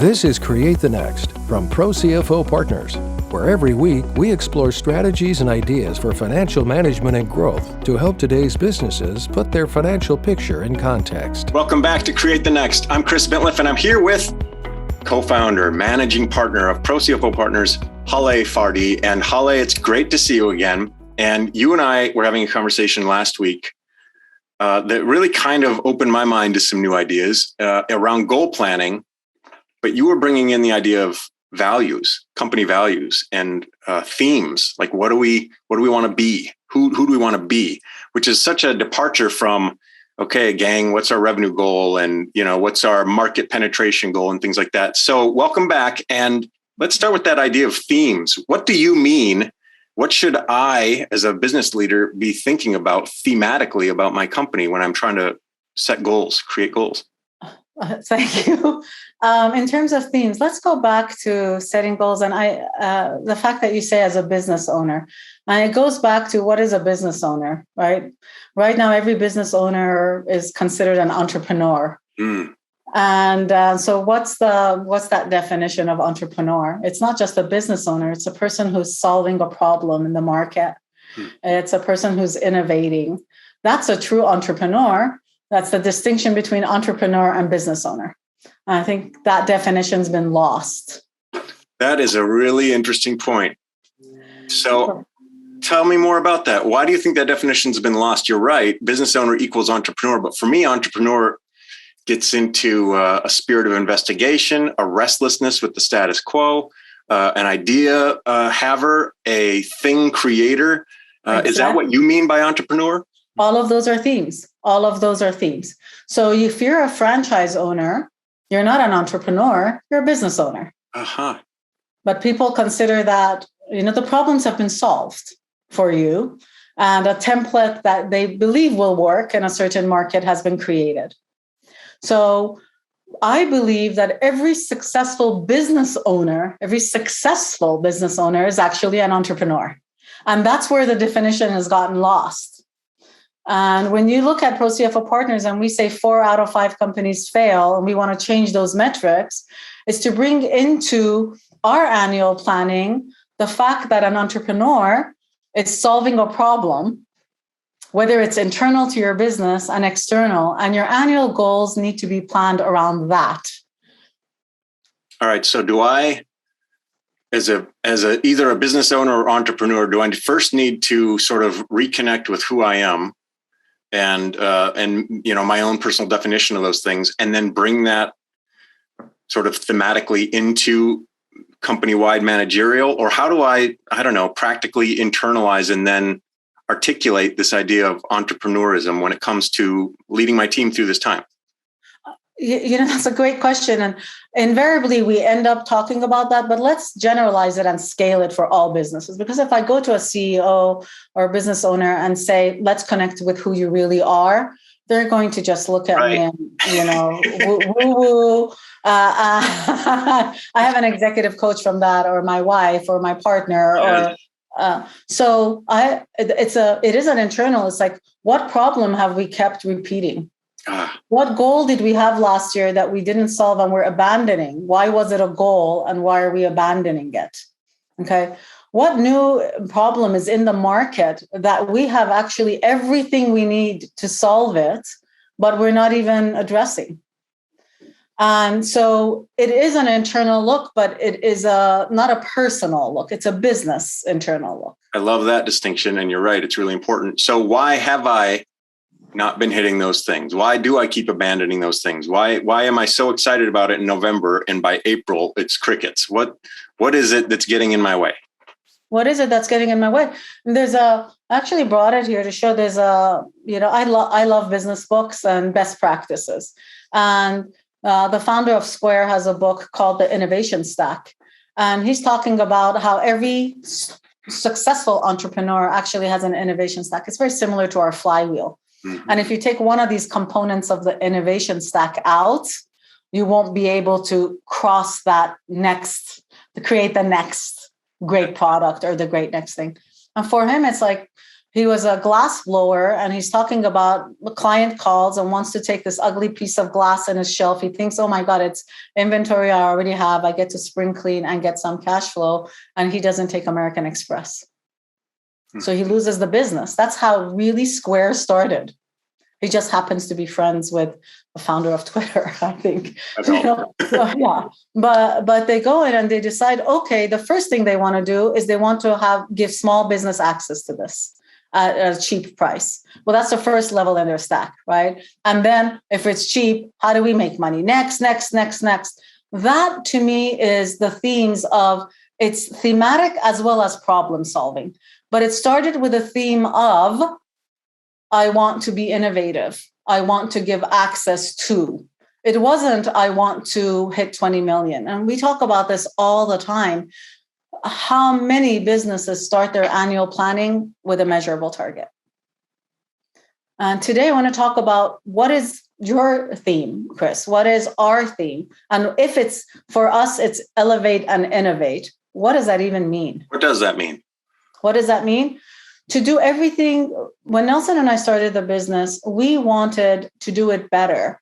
This is Create the Next from ProCFO Partners, where every week we explore strategies and ideas for financial management and growth to help today's businesses put their financial picture in context. Welcome back to Create the Next. I'm Chris Bentliff, and I'm here with co-founder, managing partner of ProCFO Partners, Haleh Fardi. And Haleh, it's great to see you again. And you and I were having a conversation last week that really kind of opened my mind to some new ideas around goal planning. But you were bringing in the idea of values, company values, and themes. Like, what do we want to be? Who do we want to be? Which is such a departure from, okay, gang, what's our revenue goal, and what's our market penetration goal, and things like that. So, welcome back, and let's start with that idea of themes. What do you mean? What should I, as a business leader, be thinking about thematically about my company when I'm trying to set goals, create goals? Thank you. In terms of themes, let's go back to setting goals. And the fact that you say as a business owner, and it goes back to what is a business owner, right? Right now, every business owner is considered an entrepreneur. And so what's that definition of entrepreneur? It's not just a business owner. It's a person who's solving a problem in the market. It's a person who's innovating. That's a true entrepreneur. That's the distinction between entrepreneur and business owner. And I think that definition's been lost. That is a really interesting point. So tell me more about that. Why do you think that definition's been lost? You're right. Business owner equals entrepreneur. But for me, entrepreneur gets into a spirit of investigation, a restlessness with the status quo, an idea haver, a thing creator. Exactly. Is that what you mean by entrepreneur? All of those are themes. All of those are themes. So if you're a franchise owner, you're not an entrepreneur, you're a business owner. But people consider that, the problems have been solved for you, and a template that they believe will work in a certain market has been created. So I believe that every successful business owner is actually an entrepreneur. And that's where the definition has gotten lost. And when you look at ProCFO Partners and we say 4 out of 5 companies fail, and we want to change those metrics, is to bring into our annual planning the fact that an entrepreneur is solving a problem, whether it's internal to your business and external, and your annual goals need to be planned around that. All right. So do I, as either a business owner or entrepreneur, do I first need to sort of reconnect with who I am and my own personal definition of those things, and then bring that sort of thematically into company-wide managerial? Or how do I practically internalize and then articulate this idea of entrepreneurism when it comes to leading my team through this time? That's a great question. And invariably, we end up talking about that, but let's generalize it and scale it for all businesses. Because if I go to a CEO or a business owner and say, let's connect with who you really are, they're going to just look at me and, woo-woo. I have an executive coach from that, or my wife, or my partner, or it is an internal. It's like, what problem have we kept repeating? What goal did we have last year that we didn't solve and we're abandoning? Why was it a goal, and why are we abandoning it? Okay. What new problem is in the market that we have actually everything we need to solve it, but we're not even addressing? And so it is an internal look, but it is not a personal look. It's a business internal look. I love that distinction. And you're right. It's really important. So why have I not been hitting those things? Why do I keep abandoning those things? Why am I so excited about it in November, and by April it's crickets? What is it that's getting in my way? What is it that's getting in my way? I actually brought it here to show I love business books and best practices. And the founder of Square has a book called The Innovation Stack. And he's talking about how every successful entrepreneur actually has an innovation stack. It's very similar to our flywheel. Mm-hmm. And if you take one of these components of the innovation stack out, you won't be able to cross that to create the next great product or the great next thing. And for him, it's like, He was a glass blower, and he's talking about the client calls and wants to take this ugly piece of glass in his shelf. He thinks, oh my God, it's inventory I already have. I get to spring clean and get some cash flow. And he doesn't take American Express. So he loses the business. That's how really Square started. He just happens to be friends with the founder of Twitter, I think. Yeah. But they go in and they decide, okay, the first thing they want to do is they want to give small business access to this at a cheap price. Well, that's the first level in their stack, right? And then if it's cheap, how do we make money? Next. That to me is the themes of, it's thematic as well as problem solving. But it started with a theme of, I want to be innovative. I want to give access to. It wasn't, I want to hit 20 million. And we talk about this all the time. How many businesses start their annual planning with a measurable target? And today I want to talk about, what is your theme, Chris? What is our theme? And if it's, for us, it's elevate and innovate. What does that even mean? What does that mean? What does that mean? To do everything. When Nelson and I started the business, we wanted to do it better.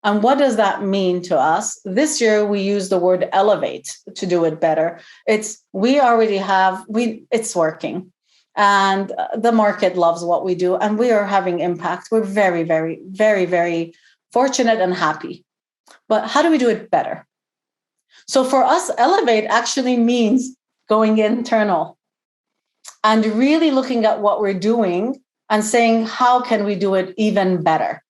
And what does that mean to us? This year, we use the word elevate to do it better. It's working. And the market loves what we do. And we are having impact. We're very, very, very, very fortunate and happy. But how do we do it better? So for us, elevate actually means going internal and really looking at what we're doing and saying, how can we do it even better?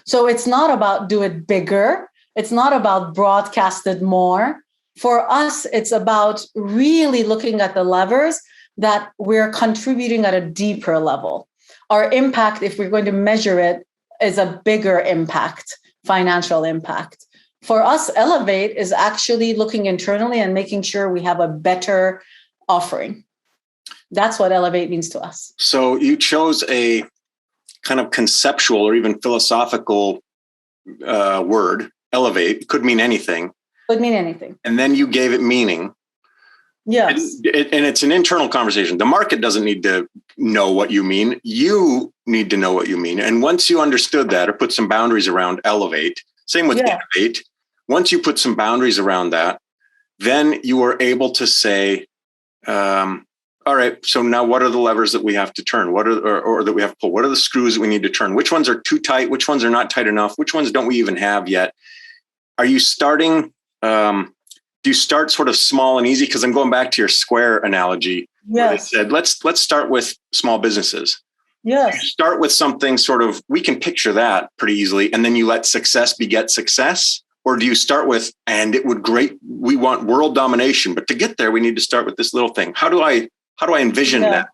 So it's not about do it bigger. It's not about broadcasted more. For us, it's about really looking at the levers that we're contributing at a deeper level. Our impact, if we're going to measure it, is a bigger impact, financial impact. For us, elevate is actually looking internally and making sure we have a better offering. That's what elevate means to us. So you chose a kind of conceptual or even philosophical word, elevate. Could mean anything. Could mean anything. And then you gave it meaning. Yes. And it's an internal conversation. The market doesn't need to know what you mean. You need to know what you mean. And once you understood that or put some boundaries around elevate, same with innovate. Once you put some boundaries around that, then you are able to say, all right, so now what are the levers that we have to turn? What are, or that we have to pull? What are the screws that we need to turn? Which ones are too tight? Which ones are not tight enough? Which ones don't we even have yet? Are you starting, do you start sort of small and easy? Because I'm going back to your Square analogy. Yes. Where they said, let's start with small businesses. Yes. You start with something sort of, we can picture that pretty easily. And then you let success beget success. Or do you start with, and we want world domination, but to get there, we need to start with this little thing. How do I envision that?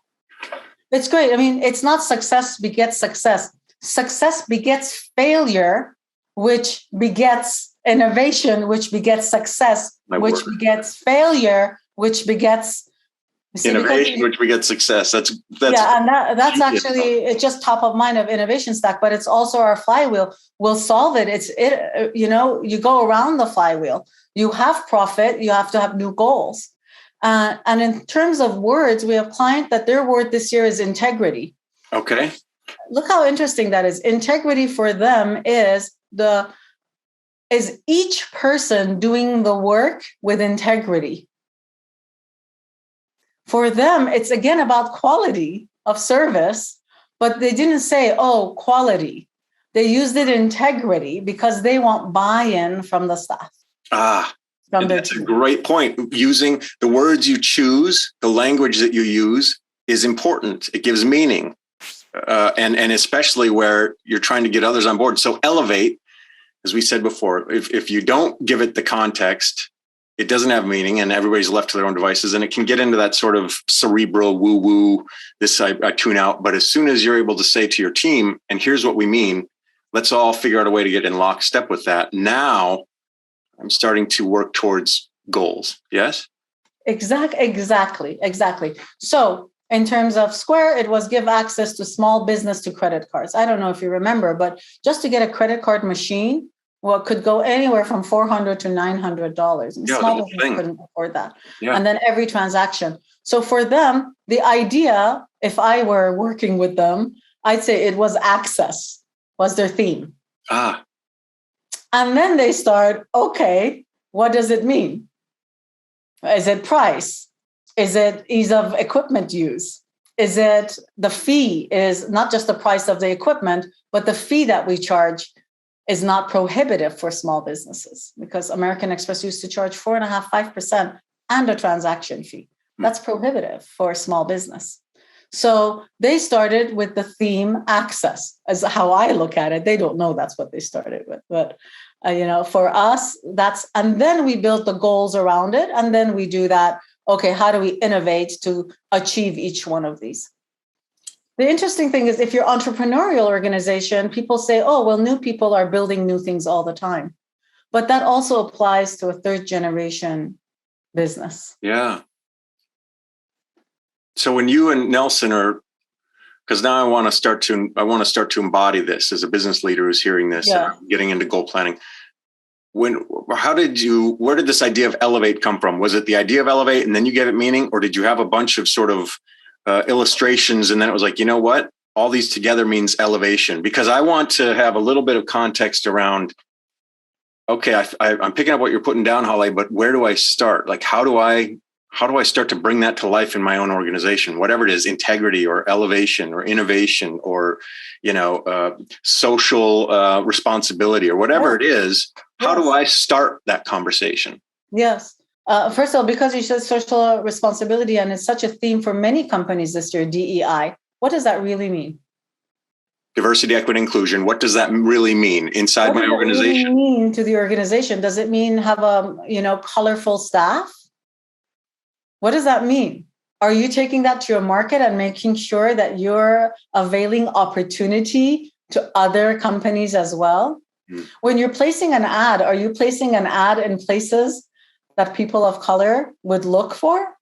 It's great. I mean, it's not success begets success. Success begets failure, which begets innovation, which begets success, which begets failure, which begets innovation, which begets success. That's and that's actually, it's just top of mind of innovation stack, but it's also our flywheel. We'll solve it. You go around the flywheel. You have profit. You have to have new goals. And in terms of words, we have client that their word this year is integrity. Okay. Look how interesting that is. Integrity for them is each person doing the work with integrity. For them, it's again about quality of service, but they didn't say, oh, quality. They used it integrity because they want buy-in from the staff. That's a great point. Using the words you choose, the language that you use is important. It gives meaning. And especially where you're trying to get others on board. So elevate, as we said before, if you don't give it the context, it doesn't have meaning and everybody's left to their own devices. And it can get into that sort of cerebral woo-woo, this I tune out. But as soon as you're able to say to your team, and here's what we mean, let's all figure out a way to get in lockstep with that. Now I'm starting to work towards goals. Yes? Exactly. So in terms of Square, it was give access to small business to credit cards. I don't know if you remember, but just to get a credit card machine Well, it could go anywhere from $400 to $900. And small business couldn't afford that. Yeah. And then every transaction. So for them, the idea, if I were working with them, I'd say it was access, was their theme. And then they start, okay, what does it mean? Is it price? Is it ease of equipment use? Is it the fee is not just the price of the equipment, but the fee that we charge is not prohibitive for small businesses, because American Express used to charge 4.5%, 5% and a transaction fee. That's prohibitive for a small business. So they started with the theme access, as how I look at it. They don't know that's what they started with, but for us, and then we built the goals around it. And then we do that. Okay, how do we innovate to achieve each one of these? The interesting thing is, if you're an entrepreneurial organization, people say, oh, well, new people are building new things all the time. But that also applies to a third generation business. Yeah. So when you and Nelson because now I want to start to embody this as a business leader who's hearing this, and getting into goal planning. Where did this idea of elevate come from? Was it the idea of elevate and then you gave it meaning, or did you have a bunch of sort of illustrations and then it was like, you know what, all these together means elevation? Because I want to have a little bit of context around, okay, I'm picking up what you're putting down, Haleh, but where do I start? Like, how do I start to bring that to life in my own organization, whatever it is, integrity or elevation or innovation or, social responsibility or whatever it is? How do I start that conversation? Yes. First of all, because you said social responsibility, and it's such a theme for many companies this year, DEI, what does that really mean? Diversity, equity, inclusion. What does that really mean inside my organization? What does it really mean to the organization? Does it mean have a, colorful staff? What does that mean? Are you taking that to your market and making sure that you're availing opportunity to other companies as well? When you're placing an ad, are you placing an ad in places that people of color would look for?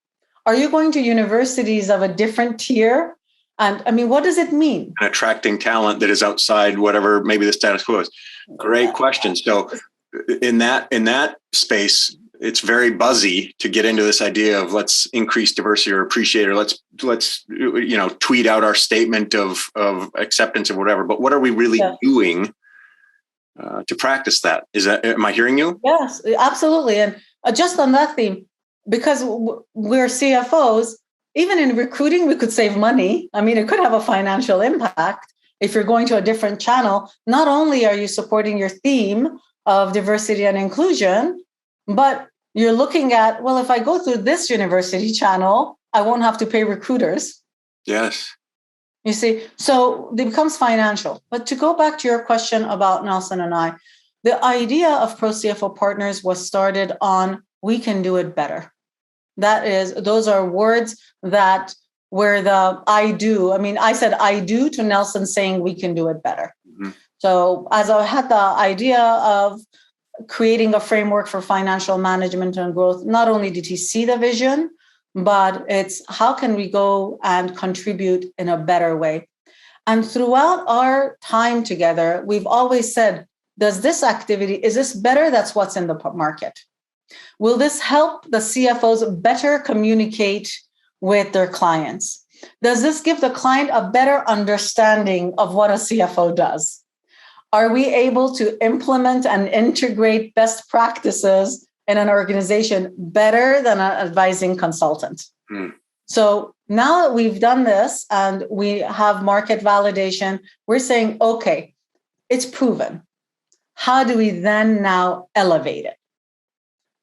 Are you going to universities of a different tier? And what does it mean? And attracting talent that is outside whatever maybe the status quo is. Great question. So in that space, it's very buzzy to get into this idea of let's increase diversity or appreciate, or let's tweet out our statement of acceptance or whatever. But what are we really doing to practice that? Am I hearing you? Yes, absolutely. And just on that theme, because we're CFOs, even in recruiting, we could save money. It could have a financial impact if you're going to a different channel. Not only are you supporting your theme of diversity and inclusion, but you're looking at, well, if I go through this university channel, I won't have to pay recruiters. Yes. You see, so it becomes financial. But to go back to your question about Nelson and I, the idea of ProCFO Partners was started on we can do it better. Those are words that where the I do, I said I do to Nelson saying we can do it better. Mm-hmm. So as I had the idea of creating a framework for financial management and growth, not only did he see the vision, but it's how can we go and contribute in a better way? And throughout our time together, we've always said, is this better? That's what's in the market. Will this help the CFOs better communicate with their clients? Does this give the client a better understanding of what a CFO does? Are we able to implement and integrate best practices in an organization better than an advising consultant? So now that we've done this and we have market validation, we're saying, okay, it's proven. How do we then now elevate it?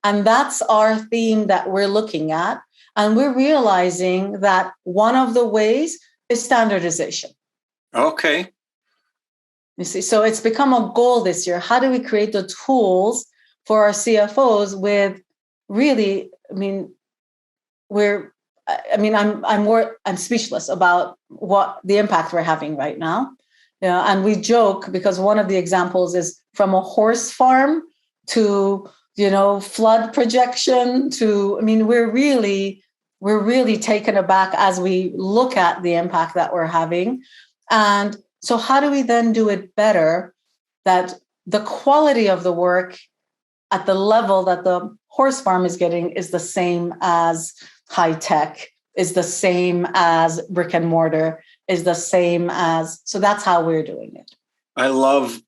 And that's our theme that we're looking at. And we're realizing that one of the ways is standardization. Okay. You see, so it's become a goal this year. How do we create the tools for our CFOs with really, I'm speechless about what the impact we're having right now. And we joke because one of the examples is from a horse farm to, flood projection to, we're really taken aback as we look at the impact that we're having. And so how do we then do it better that the quality of the work at the level that the horse farm is getting is the same as high tech, is the same as brick and mortar, is the same as, so that's how we're doing it. I love,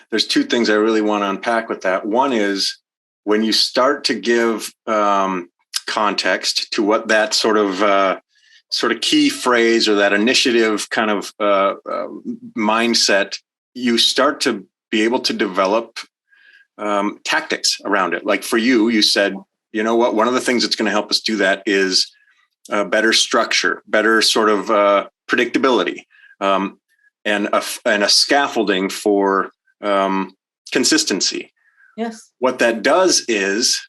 there's two things I really want to unpack with that. One is when you start to give context to what that sort of key phrase or that initiative kind of mindset, you start to be able to develop tactics around it. Like for you, you said, you know what, one of the things that's going to help us do that is better structure, better sort of predictability, and a scaffolding for consistency. Yes. What that does is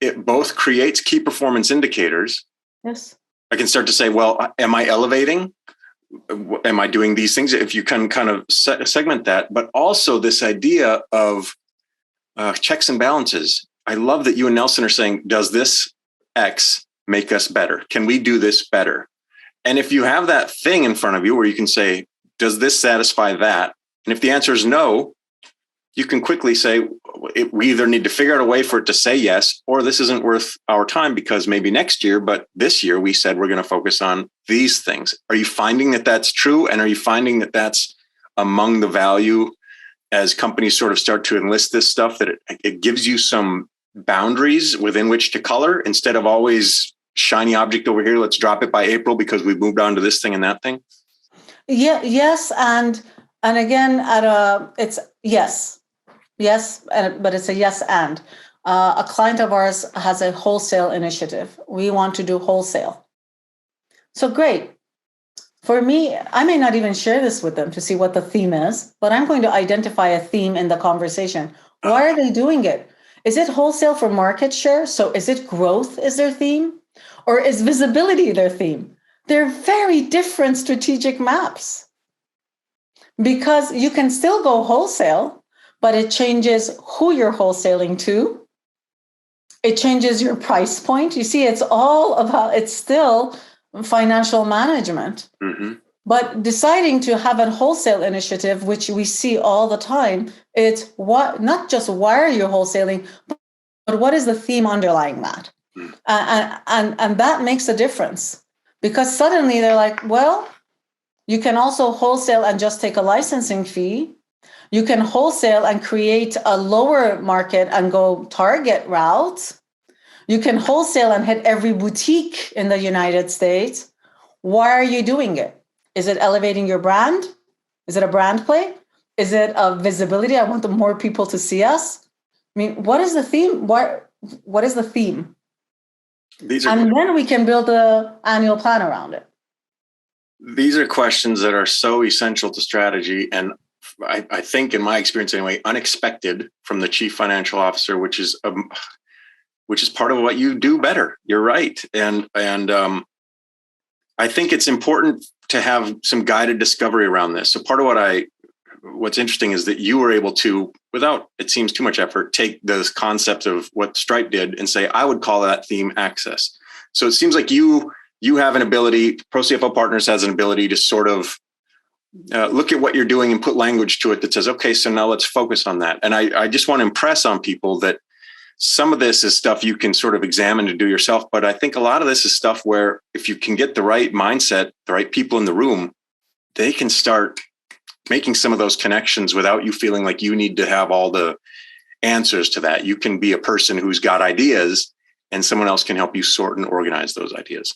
it both creates key performance indicators. Yes. I can start to say, well, am I elevating? Am I doing these things? If you can kind of segment that, but also this idea of checks and balances. I love that you and Nelson are saying, does this X make us better? Can we do this better? And if you have that thing in front of you where you can say, does this satisfy that? And if the answer is no, you can quickly say, we either need to figure out a way for it to say yes, or this isn't worth our time because maybe next year, but this year we said we're going to focus on these things. Are you finding that that's true? And are you finding that that's among the value as companies sort of start to enlist this stuff, that it gives you some boundaries within which to color instead of always shiny object over here, let's drop it by April because we've moved on to this thing and that thing? Yeah, yes. And again, it's yes, but it's a yes and. A client of ours has a wholesale initiative. We want to do wholesale. So great. For me, I may not even share this with them to see what the theme is, but I'm going to identify a theme in the conversation. Why are they doing it? Is it wholesale for market share? So is it growth is their theme? Or is visibility their theme? They're very different strategic maps. Because you can still go wholesale, but it changes who you're wholesaling to. It changes your price point. You see, it's still financial management. Mm-hmm. But deciding to have a wholesale initiative, which we see all the time, it's not just why are you wholesaling, but what is the theme underlying that? Mm. And that makes a difference, because suddenly they're like, well, you can also wholesale and just take a licensing fee. You can wholesale and create a lower market and go target routes. You can wholesale and hit every boutique in the United States. Why are you doing it? Is it elevating your brand? Is it a brand play? Is it a visibility? I want more people to see us. I mean, what is the theme? What is the theme? Then we can build an annual plan around it. These are questions that are so essential to strategy. And I think, in my experience anyway, unexpected from the chief financial officer, which is part of what you do better. You're right. And I think it's important to have some guided discovery around this. So part of what's interesting is that you were able to, without, it seems too much effort, take this concept of what Stripe did and say, I would call that theme access. So it seems like you have an ability, ProCFO Partners has an ability to sort of look at what you're doing and put language to it that says, okay, so now let's focus on that. And I just want to impress on people that some of this is stuff you can sort of examine and do yourself. But I think a lot of this is stuff where if you can get the right mindset, the right people in the room, they can start making some of those connections without you feeling like you need to have all the answers to that. You can be a person who's got ideas and someone else can help you sort and organize those ideas.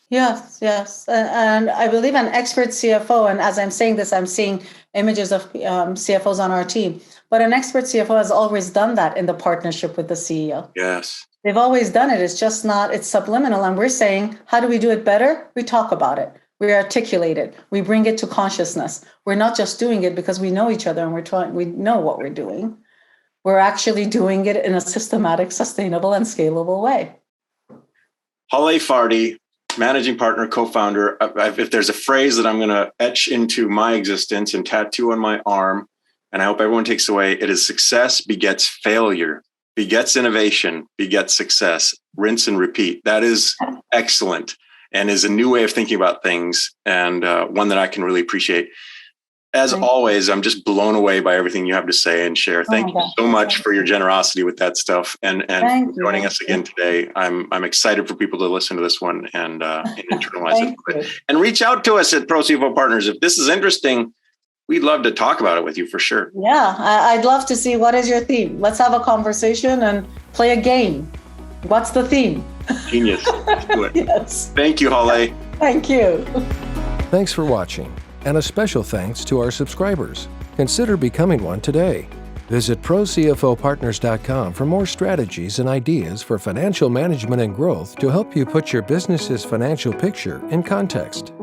Yes. And I believe an expert CFO, and as I'm saying this, I'm seeing images of CFOs on our team, but an expert CFO has always done that in the partnership with the CEO. Yes. They've always done it. It's just it's subliminal. And we're saying, how do we do it better? We talk about it. We articulate it. We bring it to consciousness. We're not just doing it because we know each other and we know what we're doing. We're actually doing it in a systematic, sustainable, and scalable way. Haleh Fardi, managing partner, co-founder. If there's a phrase that I'm going to etch into my existence and tattoo on my arm, and I hope everyone takes away, it is success begets failure, begets innovation, begets success, rinse and repeat. That is excellent and is a new way of thinking about things, and one that I can really appreciate. As always, I'm just blown away by everything you have to say and share. Thank you so much for your generosity with that stuff and for joining us again today. I'm excited for people to listen to this one and internalize it. And reach out to us at ProCFO Partners. If this is interesting, we'd love to talk about it with you for sure. Yeah, I'd love to see what is your theme. Let's have a conversation and play a game. What's the theme? Genius. Let's do it. Yes. Thank you, Haleh. Thank you. Thanks for watching, and a special thanks to our subscribers. Consider becoming one today. Visit ProCFOPartners.com for more strategies and ideas for financial management and growth to help you put your business's financial picture in context.